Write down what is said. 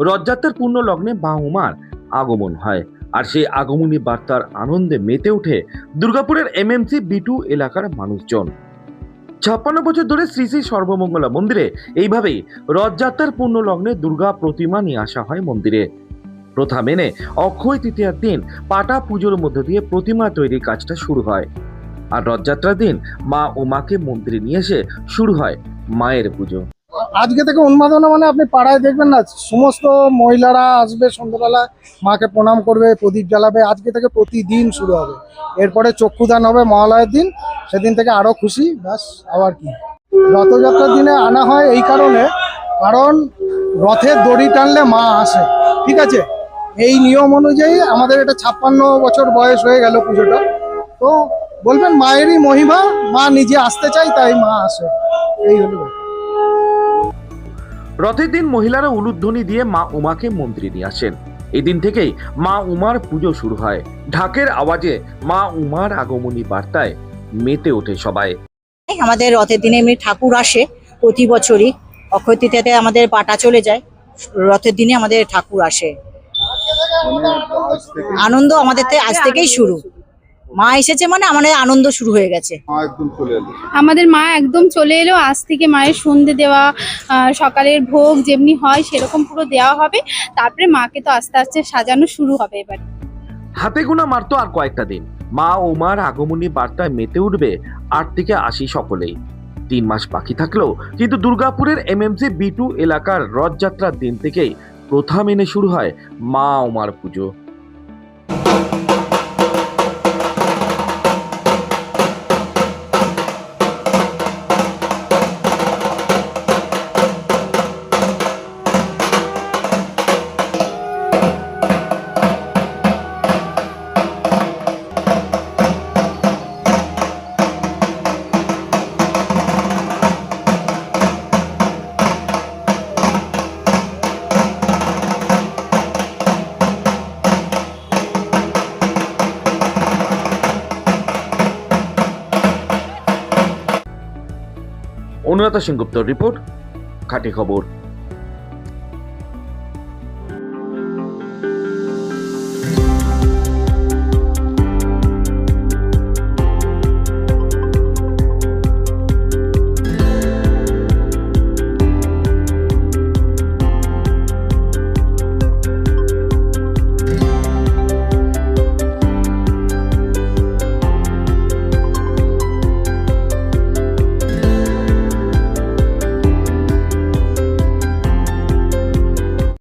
রথযাত্রার পূর্ণ লগ্নে মা উমার আগমন হয়, আর সেই আগমনী বার্তার আনন্দে মেতে ওঠে দুর্গাপুরের এমএমসি B2 এলাকার মানুষজন। 56 বছর ধরে শ্রী শ্রী সর্বমঙ্গলা মন্দিরে এইভাবেই রথযাত্রার পূর্ণ লগ্নে দুর্গা প্রতিমা নিয়ে আসা হয় মন্দিরে। প্রথা মেনে অক্ষয় তৃতীয়ার দিন পাটা পুজোর মধ্য দিয়ে প্রতিমা তৈরির কাজটা শুরু হয়, আর রথযাত্রার দিন মা উমাকে মন্দিরে নিয়ে এসে শুরু হয় মায়ের পুজো। আজকে থেকে উন্মাদনা মানে আপনি পাড়ায় দেখবেন না, সমস্ত মহিলারা আসবে, সন্ধ্যাবেলা মাকে প্রণাম করবে, প্রদীপ জ্বালাবে। আজকে থেকে প্রতিদিন শুরু হবে। এরপরে চক্ষুদান হবে মহালয়ের দিন, সেদিন থেকে আরো খুশি। ব্যাস, আবার কি। রথযাত্রার দিনে আনা হয় এই কারণে, কারণ রথের দড়ি টানলে মা আসে, ঠিক আছে। এই নিয়ম অনুযায়ী আমাদের এটা 56 বছর বয়স হয়ে গেল পুজোটা। তো বলবেন মায়েরই মহিমা, মা নিজে আসতে চাই তাই মা আসে, এই হলো। রথের দিন মহিলারা উলুধ্বনি দিয়ে মা উমাকে মন্দিরে নিয়ে আসেন। এই দিন থেকেই মা উমার পুজো শুরু হয়। ঢাকের আওয়াজে মা উমার আগমনী বার্তায় মেতে ওঠে সবাই। আমাদের রথের দিনে এমনি ঠাকুর আসে প্রতি বছরই। অক্ষয় তৃতীয়াতে আমাদের পাটা চলে যায়, রথের দিনে আমাদের ঠাকুর আসে। আনন্দ আমাদের আজ থেকেই শুরু। মা এসেছে মানে আমাদের আনন্দ শুরু হয়ে গেছে। আমাদের মা একদম চলে এলো। আজ থেকে মায়ের সন্ধে দেওয়া, সকালের ভোগ যেমনি হয় সেরকম পুরো দেওয়া হবে। তারপরে মাকে তো আস্তে আস্তে সাজানো শুরু হবে। এবার হাতে গোনা মাত্র আর কয়েকটা দিন মা উমার আগমনী বার্তায় মেতে উঠবে 8 থেকে 80 সকলেই। 3 মাস বাকি থাকলেও কিন্তু দুর্গাপুরের এমএমসি B2 এলাকার রথযাত্রার দিন থেকেই প্রথা মেনে শুরু হয় মা উমার পুজো। অনুরাধা সেনগুপ্তর রিপোর্ট, খাঁটি খবর।